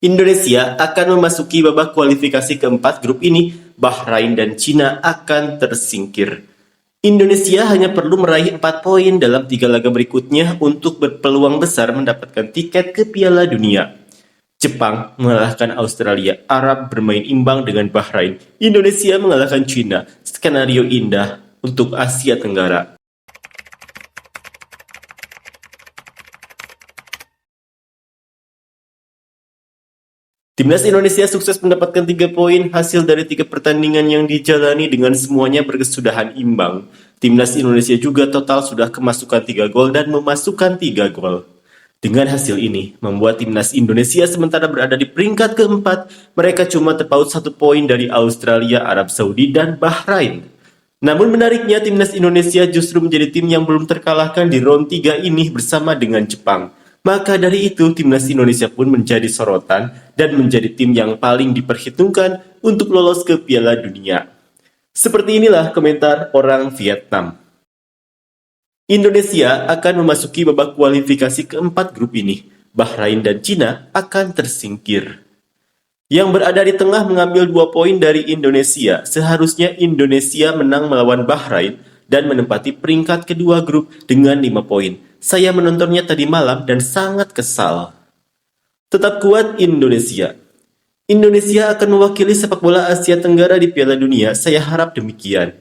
Indonesia akan memasuki babak kualifikasi keempat grup ini. Bahrain dan Cina akan tersingkir. Indonesia hanya perlu meraih 4 poin dalam 3 laga berikutnya untuk berpeluang besar mendapatkan tiket ke Piala Dunia. Jepang mengalahkan Australia, Arab bermain imbang dengan Bahrain, Indonesia mengalahkan Cina. Skenario indah untuk Asia Tenggara. Timnas Indonesia sukses mendapatkan 3 poin hasil dari 3 pertandingan yang dijalani dengan semuanya berkesudahan imbang. Timnas Indonesia juga total sudah kemasukan 3 gol dan memasukkan 3 gol. Dengan hasil ini, membuat Timnas Indonesia sementara berada di peringkat keempat, mereka cuma terpaut 1 poin dari Australia, Arab Saudi, dan Bahrain. Namun menariknya, Timnas Indonesia justru menjadi tim yang belum terkalahkan di round 3 ini bersama dengan Jepang. Maka dari itu, Timnas Indonesia pun menjadi sorotan dan menjadi tim yang paling diperhitungkan untuk lolos ke Piala Dunia. Seperti inilah komentar orang Vietnam. Indonesia akan memasuki babak kualifikasi keempat grup ini. Bahrain dan Cina akan tersingkir. Yang berada di tengah mengambil 2 poin dari Indonesia. Seharusnya Indonesia menang melawan Bahrain dan menempati peringkat kedua grup dengan 5 poin. Saya menontonnya tadi malam dan sangat kesal. Tetap kuat Indonesia. Indonesia akan mewakili sepak bola Asia Tenggara di Piala Dunia, saya harap demikian.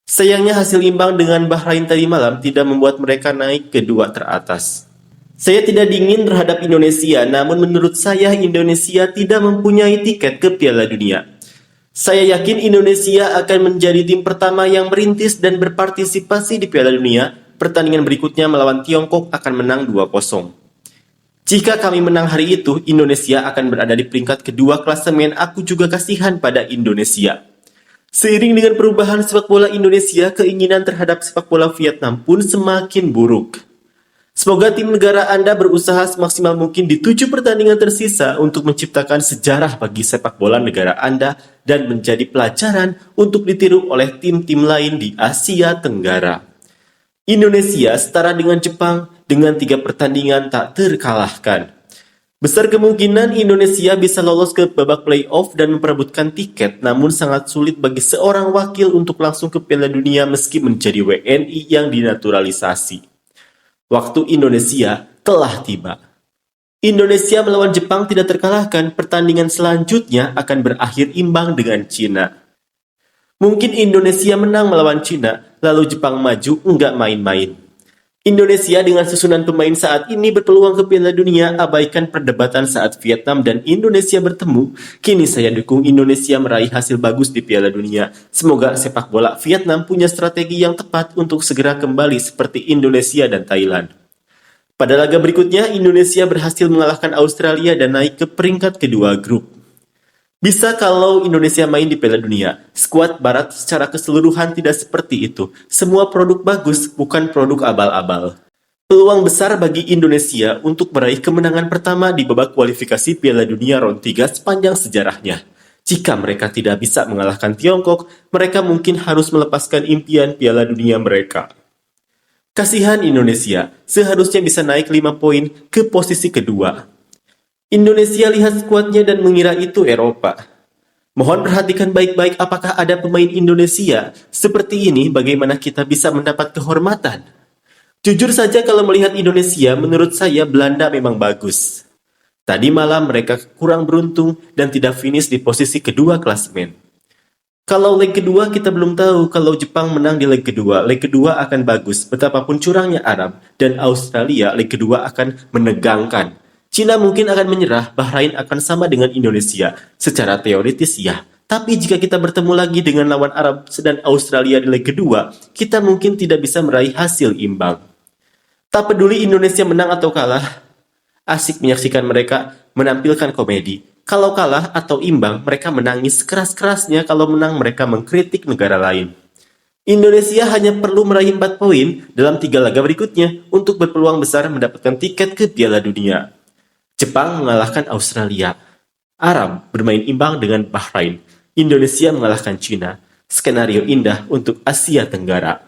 Sayangnya hasil imbang dengan Bahrain tadi malam tidak membuat mereka naik ke 2 teratas. Saya tidak dingin terhadap Indonesia, namun menurut saya Indonesia tidak mempunyai tiket ke Piala Dunia. Saya yakin Indonesia akan menjadi tim pertama yang merintis dan berpartisipasi di Piala Dunia. Pertandingan berikutnya melawan Tiongkok akan menang 2-0. Jika kami menang hari itu, Indonesia akan berada di peringkat kedua klasemen. Aku juga kasihan pada Indonesia. Seiring dengan perubahan sepak bola Indonesia, keinginan terhadap sepak bola Vietnam pun semakin buruk. Semoga tim negara Anda berusaha semaksimal mungkin di 7 pertandingan tersisa untuk menciptakan sejarah bagi sepak bola negara Anda dan menjadi pelajaran untuk ditiru oleh tim-tim lain di Asia Tenggara. Indonesia setara dengan Jepang dengan 3 pertandingan tak terkalahkan. Besar kemungkinan Indonesia bisa lolos ke babak playoff dan memperebutkan tiket, namun sangat sulit bagi seorang wakil untuk langsung ke Piala Dunia meski menjadi WNI yang dinaturalisasi. Waktu Indonesia telah tiba. Indonesia melawan Jepang tidak terkalahkan, pertandingan selanjutnya akan berakhir imbang dengan Cina. Mungkin Indonesia menang melawan Cina, lalu Jepang maju, enggak main-main. Indonesia dengan susunan pemain saat ini berpeluang ke Piala Dunia. Abaikan perdebatan saat Vietnam dan Indonesia bertemu. Kini saya dukung Indonesia meraih hasil bagus di Piala Dunia. Semoga sepak bola Vietnam punya strategi yang tepat untuk segera kembali seperti Indonesia dan Thailand. Pada laga berikutnya, Indonesia berhasil mengalahkan Australia dan naik ke peringkat kedua grup. Bisa kalau Indonesia main di Piala Dunia. Skuad Barat secara keseluruhan tidak seperti itu. Semua produk bagus, bukan produk abal-abal. Peluang besar bagi Indonesia untuk meraih kemenangan pertama di babak kualifikasi Piala Dunia round 3 sepanjang sejarahnya. Jika mereka tidak bisa mengalahkan Tiongkok, mereka mungkin harus melepaskan impian Piala Dunia mereka. Kasihan Indonesia, seharusnya bisa naik 5 poin ke posisi kedua. Indonesia lihat skuadnya dan mengira itu Eropa. Mohon perhatikan baik-baik apakah ada pemain Indonesia. Seperti ini bagaimana kita bisa mendapat kehormatan. Jujur saja kalau melihat Indonesia, menurut saya Belanda memang bagus. Tadi malam mereka kurang beruntung dan tidak finish di posisi kedua klasemen. Kalau leg kedua kita belum tahu, kalau Jepang menang di leg kedua akan bagus. Betapapun curangnya Arab dan Australia, leg kedua akan menegangkan. Cina mungkin akan menyerah, Bahrain akan sama dengan Indonesia. Secara teoritis ya, tapi jika kita bertemu lagi dengan lawan Arab dan Australia di leg kedua, kita mungkin tidak bisa meraih hasil imbang. Tak peduli Indonesia menang atau kalah, asik menyaksikan mereka menampilkan komedi. Kalau kalah atau imbang, mereka menangis keras-kerasnya. Kalau menang, mereka mengkritik negara lain. Indonesia hanya perlu meraih 4 poin dalam 3 laga berikutnya untuk berpeluang besar mendapatkan tiket ke Piala Dunia. Jepang mengalahkan Australia. Arab bermain imbang dengan Bahrain. Indonesia mengalahkan Cina. Skenario indah untuk Asia Tenggara.